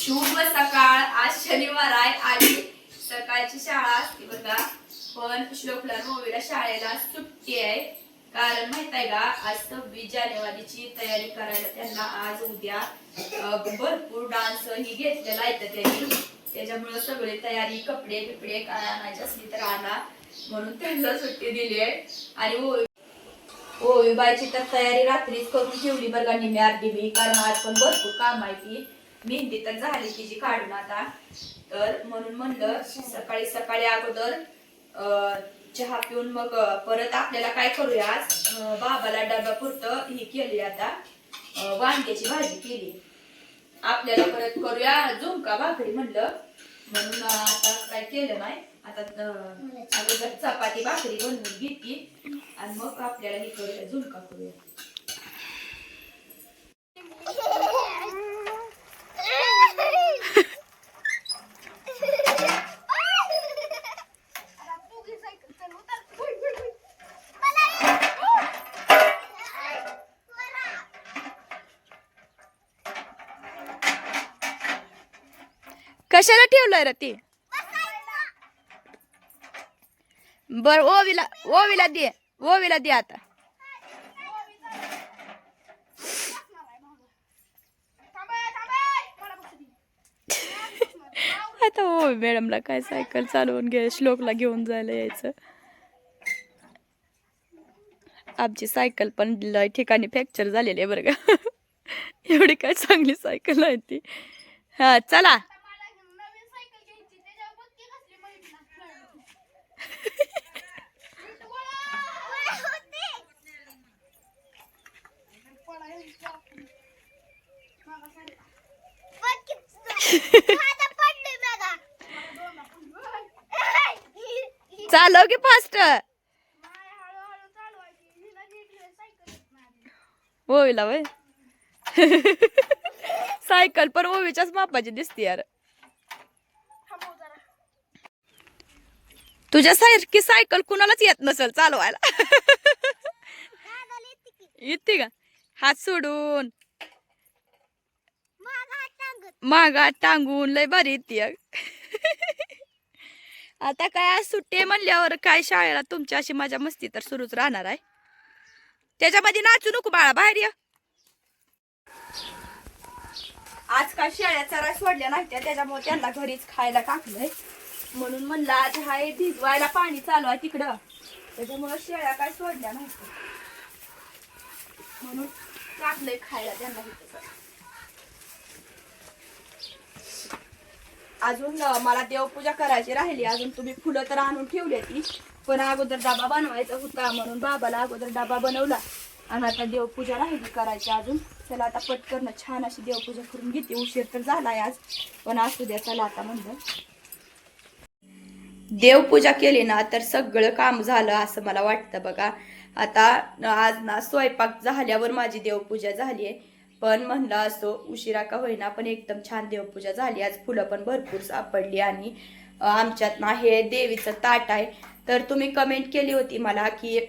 शुभ सकाळ. आज शनिवार आहे आणि सकाळची शाळा असते बघा. पण श्लोकला मोवीला शाळेला सुट्टी आहे. कारण माहित आहे का, आज 26 जानेवारीची तयारी करायला त्यांना आज उद्या भरपूर डान्स ही घेतलेला आहे त्यांनी. त्याच्यामुळे सगळे तयारी कपडे बिपडे काय आणायचे असली तर आणा म्हणून त्यांना सुट्टी दिली आहे. आणि बाईची तर तयारी रात्रीच करून ठेवली बघा निम्मी अर्धी बी. कारण आज पण भरपूर काम आहे. ती मेहंदी तर झाली तिची काढून आता. तर म्हणून म्हणलं सकाळी सकाळी अगोदर चहा पिऊन मग परत आपल्याला काय करूया, आज बाबाला डबा पुरतं ही केली आता वांग्याची भाजी केली. आपल्याला परत करूया झुणका भाकरी म्हणलं म्हणून आता काय केलं नाही. आता अगोदर चपाती भाकरी बनवून घेतली आणि मग आपल्याला हे करूया झुणका करूया. कशाला ठेवलंय रे ती? बर ओवीला दे आता. आता ओवी मॅडमला काय सायकल चालवून श्लोकला घेऊन जायला यायचं. आमची सायकल पण ठिकाणी फ्रॅक्चर झालेली आहे बरं का. एवढी काय चांगली सायकल आहे ती. हा चला. चालव की फास्ट. ओवीला वय सायकल पण ओवीच्याच मापाची दिसते यार. तुझ्यासारखी सायकल कुणालाच येत नसेल चालवायला. येते का? हात सोडून मागात टांगून लय भारी येते. आता काय आज सुट्टी म्हणल्यावर काय शाळेला तुमची अशी मजा मस्ती तर सुरूच राहणार आहे. त्याच्यामध्ये नाचू नको बाळा, बाहेर या. आज काय शेळ्या चरा सोडल्या नाही त्याच्यामुळे त्यांना घरीच खायला टाकलंय. म्हणून म्हणलं आज हाय भिजवायला पाणी चालू आहे तिकडं, त्याच्यामुळे शेळ्या काय सोडल्या नाही म्हणून टाकलंय खायला त्यांना. अजून मला देवपूजा करायची राहिली. अजून तुम्ही फुलं तर आणून ठेवली ती, पण अगोदर डबा बनवायचा होता म्हणून बाबाला अगोदर डबा बनवला आणि आता देवपूजा राहिली करायची अजून. चला आता पटकन छान अशी देवपूजा करून घेते. उशीर तर झालाय आज, पण असू द्या. चला आता म्हणलं देवपूजा केली ना तर सगळं काम झालं असं मला वाटतं बघा. आता आज ना स्वयंपाक झाल्यावर माझी देवपूजा झाली आहे, पण म्हणलं असो उशिरा का होईना पण एकदम छान देवपूजा झाली. आज फुलं पण भरपूर सापडली आणि आमच्यात ना हे देवीचं ताट आहे. तर तुम्ही कमेंट केली होती मला की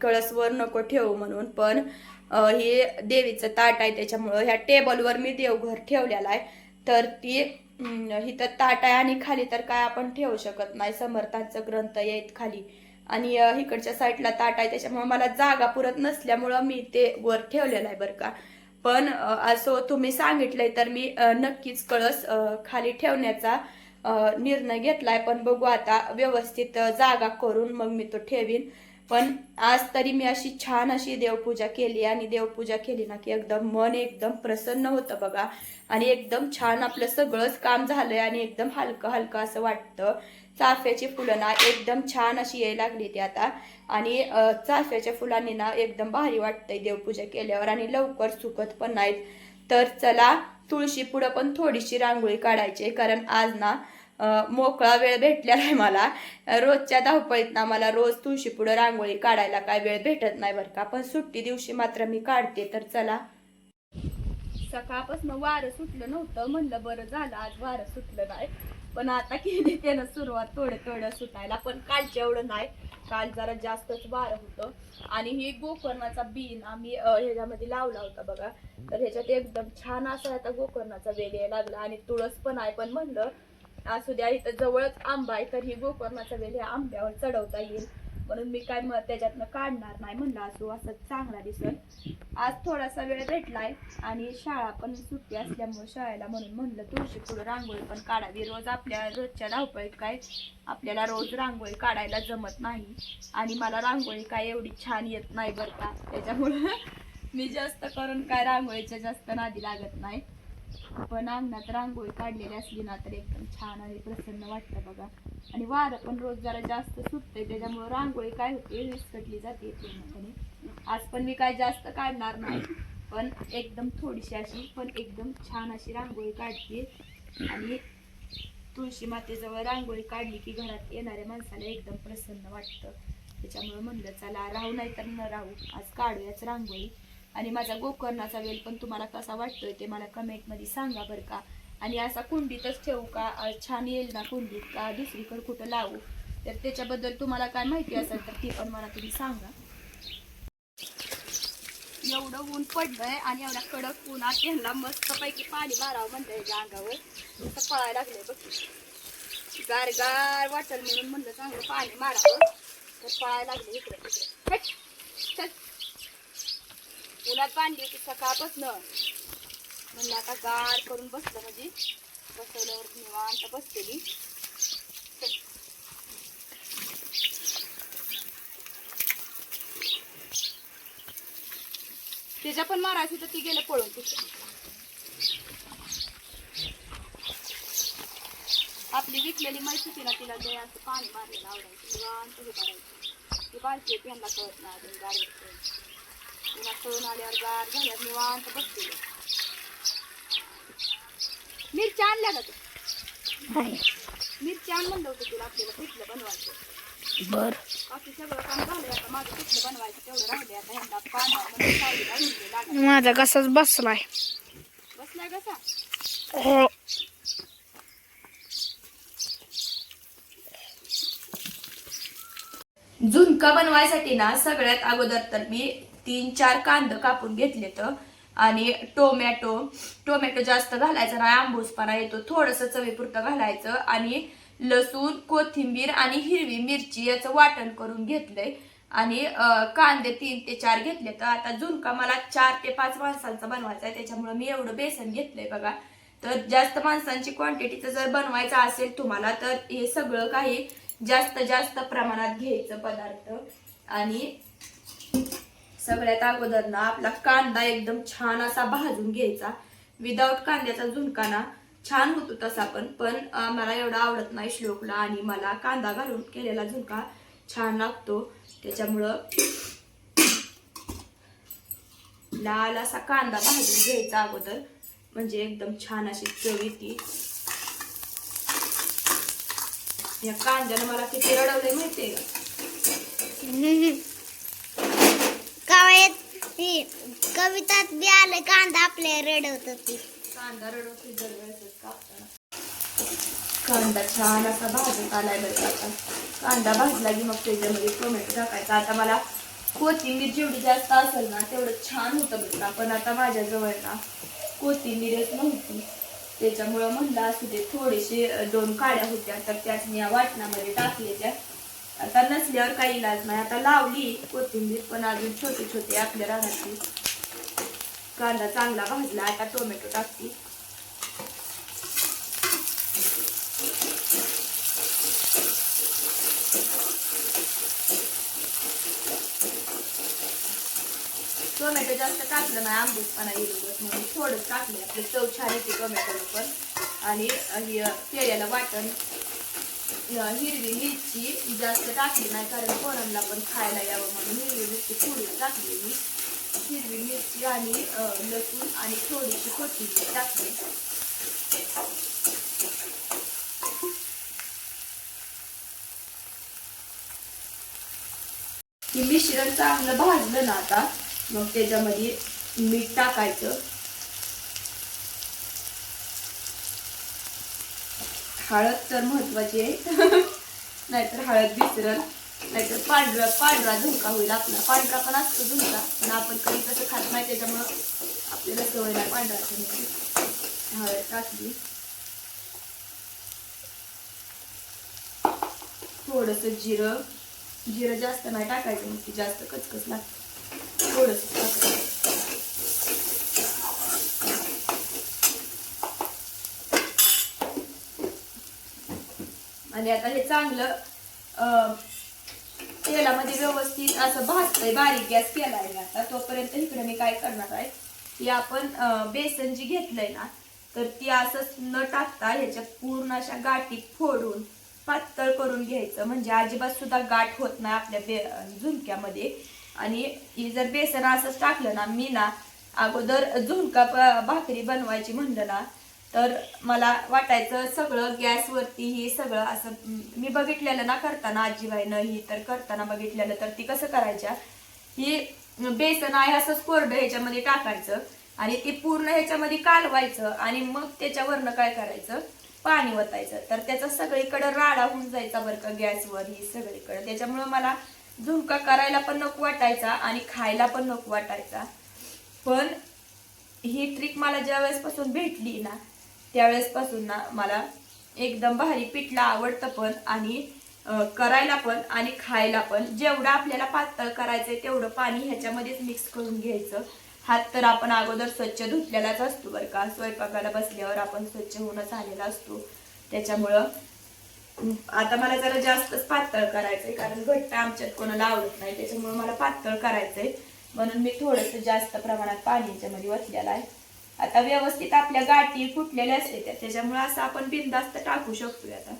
कळसवर नको ठेवू म्हणून, पण हे देवीचं ताट आहे त्याच्यामुळं ह्या टेबलवर मी देवघर ठेवलेला आहे. तर ती इथं ताट आहे आणि खाली तर काय आपण ठेवू शकत नाही. समर्थांचं ग्रंथ येत खाली आणि इकडच्या साईडला ताट आहे, त्याच्यामुळे मला जागा पुरत नसल्यामुळं मी ते वर ठेवलेलं आहे बरं का. पण असं तुम्ही सांगितलंय तर मी नक्कीच कळस खाली ठेवण्याचा निर्णय घेतलाय. पण बघू आता व्यवस्थित जागा करून मग मी तो ठेवीन. पण आज तरी मी अशी छान अशी देवपूजा केली आणि देवपूजा केली ना की एकदम मन एकदम प्रसन्न होतं बघा. आणि एकदम छान आपलं सगळंच काम झालंय आणि एकदम हलकं हलकं असं वाटतं. चाफ्याची फुलं ना एकदम छान अशी यायला लागली ती आता. आणि चाफ्याच्या फुलांनी ना एकदम भारी वाटतंय देवपूजा केल्यावर आणि लवकर सुकत पण नाहीत. तर चला तुळशी पुढं पण थोडीशी रांगोळी काढायची, कारण आज ना मोकळा वेळ भेटलेला आहे मला. रोजच्या धावपळीत ना मला रोज तुळशी पुढं रांगोळी काढायला काय वेळ भेटत नाही बरं का, पण सुट्टी दिवशी मात्र मी काढते. तर चला. सकाळपासून वारं सुटलं नव्हतं, म्हणलं बरं झालं आज वारं सुटलं नाही, पण आता केली त्यानं सुरुवात थोडं थोडं सुटायला. पण कालच्या एवढं नाही, काल जरा जास्तच वारं होतं. आणि ही गोकर्णाचा बीन आम्ही ह्याच्यामध्ये लावला होता बघा. तर ह्याच्यात एकदम छान असा आता गोकर्णाचा वेल यायला लागला आणि तुळस पण आहे. पण म्हणलं असू द्या, इथं जवळच आंबा आहे तर ही गोकर्णाचा वेल ह्या आंब्यावर चढवता येईल म्हणून मी काय त्याच्यातनं काढणार नाही. म्हणलं असो असं चांगला दिसल. आज थोडासा वेळ भेटलाय आणि शाळा पण सुट्टी असल्यामुळे शाळेला म्हणून म्हणलं तुळशी पुढे रांगोळी पण काढावी. रोज आपल्या रोजच्या धावपळीत काय आपल्याला रोज रांगोळी काढायला जमत नाही आणि मला रांगोळी काय एवढी छान येत नाही बरं का. त्याच्यामुळं मी जास्त करून काय रांगोळीच्या जास्त नादी लागत नाही. पण अंगणात रांगोळी काढलेली असली ना तर एकदम छान आणि प्रसन्न वाटतं बघा. आणि वारं पण रोज जरा जास्त सुटतंय त्याच्यामुळे रांगोळी काय होते विस्कटली जाते पूर्णपणे. आज पण मी काय जास्त काढणार नाही पण एकदम थोडीशी अशी पण एकदम छान अशी रांगोळी काढते. आणि तुळशी मातेजवळ रांगोळी काढली की घरात येणाऱ्या माणसाला एकदम प्रसन्न वाटतं. त्याच्यामुळे म्हणलं चला राहू नाही तर न राहू आज काढूयाच रांगोळी. आणि माझा गोकर्णाचा वेल पण तुम्हाला कसा वाटतोय ते मला कमेंटमध्ये सांगा बरं का. आणि असा कुंडीतच ठेवू का छान येईल ना कुंडीत का दुसरीकडे कुठं लावू तर त्याच्याबद्दल तुम्हाला काय माहिती असेल तर ते पण मला तुम्ही सांगा. एवढं ऊन पडलंय आणि एवढ्या कडक उन्हात यांना मस्त पैकी पाणी मारावं म्हणतं ह्याच्या अंगावर नुसतं पळायला लागलंय बघ. गार गार वाटल म्हणून म्हणलं चांगलं पाणी मारावं तर पळायला लागले इकडे तिकडे. उन्हात बांधली होती सकाळपासून म्हणलं आता गार करून बसलं म्हणजे बसवल्यावर निवांत बसलेली. त्याच्या पण मारायची तर ती गेलं पळून तिथं. आपली विकलेली मैत्री तिला तिला लय असं पाणी मारलेलं आवडायचं निवांत हे करायचं. ती बारकी त्यांना कळत नाही अजून गार पुन्हा सळून आल्यावर गार झाल्यावर निवांत बसलेलं. मिरच्या आणल्या का तू? मिरच्या आण म्हणलं होतं तुला आपल्याला पिठलं बनवायचं. बर बाकी सगळं काम झालंय आता माझं पिठलं बनवायचं तेवढं राहिले. आता ह्यांना पाणी माझा कसाच बसलाय कसा झुणका बनवायसाठी ना सगळ्यात अगोदर तर मी 3-4 कांदा कापून घेतले तर आणि टोमॅटो जास्त घालायचा नाही आंबूसपणा येतो. थोडंसं चवीपुरतं घालायचं आणि लसूण कोथिंबीर आणि हिरवी मिरची याचं वाटण करून घेतलंय. आणि कांदे 3 ते 4 घेतले. तर आता झुणका मला 4 ते 5 माणसांचा बनवायचा आहे त्याच्यामुळे मी एवढं बेसन घेतलंय बघा. तर जास्त माणसांची क्वांटिटीचं जर बनवायचं असेल तुम्हाला तर हे सगळं काही जास्त प्रमाणात घ्यायचं पदार्थ. आणि सगळ्यात अगोदर ना आपला कांदा एकदम छान असा भाजून घ्यायचा. विदाऊट कांद्याचा झुणका ना छान होतो तसा पण मला एवढा आवडत नाही श्लोकला आणि मला कांदा घालून केलेला झुणका छान लागतो. त्याच्यामुळं लाल असा कांदा भाजून घ्यायचा अगोदर म्हणजे एकदम छान अशी चव येते. या कांद्यानं मला किती रडवलंय माहितीये का? कवितात बी आलं कांदा आपल्या रडवत होती. कांदा रडवते दरवेळेस कापताना. कांदा छान असा भाजून आलाय बरं. आता कांदा भाजला की मग त्याच्यामध्ये टोमॅटो टाकायचा. आता मला कोथिंबीर जेवढी जास्त असेल ना तेवढं छान होतं बरं का. पण आता माझ्याजवळ ना कोथिंबीरच नव्हती त्याच्यामुळं म्हणलं असू दे. थोडेसे 2 काड्या होत्या तर त्याच मी या वाटणामध्ये टाकलेल्या. आता नसल्यावर काही इलाज नाही. आता लावली कोथिंबीर पण अजून छोटे छोटे आपल्या रानातली. कांदा चांगला भाजला आता टोमॅटो टाकते. टोमॅटो जास्त टाकलं नाही आंबूसपणा येईल म्हणून थोडंच टाकले. आपली चव छान येते टोमॅटोला पण. आणि केलेलं वाटण हिरवी मिरची जास्त टाकली नाही कारण पोरांना पण खायला यावं म्हणून हिरवी मिरची थोडी टाकली मी. हिरवी मिरची आणि लसूण आणि थोडीशी कोथिंबीर टाकली. हे मिश्रण चांगलं भाजलं ना आता मग त्याच्यामध्ये मीठ टाकायचं. हळद तर महत्वाची आहे नाहीतर हळद विसरल. नाहीतर पांढरा पांढरा झुणका होईल आपला. पांढरा पण असतो झुणका, पण आपण कधी तसं खात नाही, त्याच्यामुळं आपल्याला सवय नाही पांढरा खाण्याची. हळद टाकली, थोडस जिरं. जिरं जास्त नाही टाकायचं, मग ती जास्त कचकच लागते. थोडस टाकायचं. आणि आता हे चांगलं तेलामध्ये व्यवस्थित असं भाजतंय. बारीक गॅस केलाय मी आता. तोपर्यंत इकडे मी काय करणार आहे की आपण बेसन जी घेतलंय ना, तर ती असंच न टाकता ह्याच्या पूर्ण अशा गाठी फोडून पातळ करून घ्यायचं, म्हणजे अजिबात सुद्धा गाठ होत नाही आपल्या झुणक्यामध्ये. आणि जर बेसन असंच टाकलं ना, मी ना अगोदर झुणका भाकरी बनवायची म्हणलं ना, तर मला वाटायचं सगळं गॅसवरती ही सगळं असं मी बघितलेलं ना करताना, आजीबाईनं ही तर करताना बघितलेलं. तर ती कसं करायच्या, ही बेसन आहे असंच कोरडं ह्याच्यामध्ये टाकायचं आणि ते पूर्ण ह्याच्यामध्ये कालवायचं आणि मग त्याच्यावरनं काय करायचं, पाणी वतायचं. तर त्याचा सगळीकडे राडा होऊन जायचा बरं का गॅसवर ही सगळीकडे. त्याच्यामुळं मला झुणका करायला पण नको वाटायचा आणि खायला पण नको वाटायचा. पण ही ट्रिक मला ज्या वेळेस पासून भेटली ना, त्यावेळेस पासून ना मला एकदम भारी पिठलं आवडतं पण, आणि करायला पण आणि खायला पण. जेवढं आपल्याला पातळ करायचंय तेवढं पाणी ह्याच्यामध्येच मिक्स करून घ्यायचं. हात तर आपण अगोदर स्वच्छ धुतलेलाच असतो बरं का, स्वयंपाकाला बसल्यावर आपण स्वच्छ होऊनच आलेला असतो. त्याच्यामुळं आता मला जरा जास्तच पातळ करायचंय, कारण घट्ट आमच्यात कोणाला आवडत नाही. त्याच्यामुळे मला पातळ करायचंय, म्हणून मी थोडस जास्त प्रमाणात पाणी याच्यामध्ये वतलेलं आहे. आता व्यवस्थित आपल्या गाठी फुटलेल्या असते त्याच्यामुळे असं आपण बिनधास्त टाकू शकतोय. आता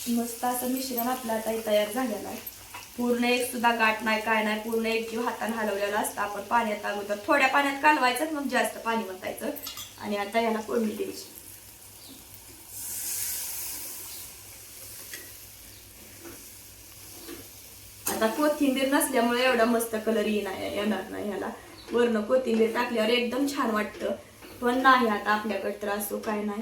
मस्त असं मिश्रण आपलं आता तयार झालेलं आहे. पूर्ण एक सुद्धा गाठ नाही, काय नाही, पूर्ण एक जीव हाताने हलवलेला असतं. आपण पाण्यात अगोदर थोड्या पाण्यात कालवायचं, मग जास्त पाणी वतायचं आणि आता याला फोडणी द्यायची. आता कोथिंबीर नसल्यामुळे एवढा मस्त कलर येणार नाही ह्याला. वरनं कोथिंबीर टाकल्यावर एकदम छान वाटतं, पण नाही आता आपल्याकडे तर असो काय नाही.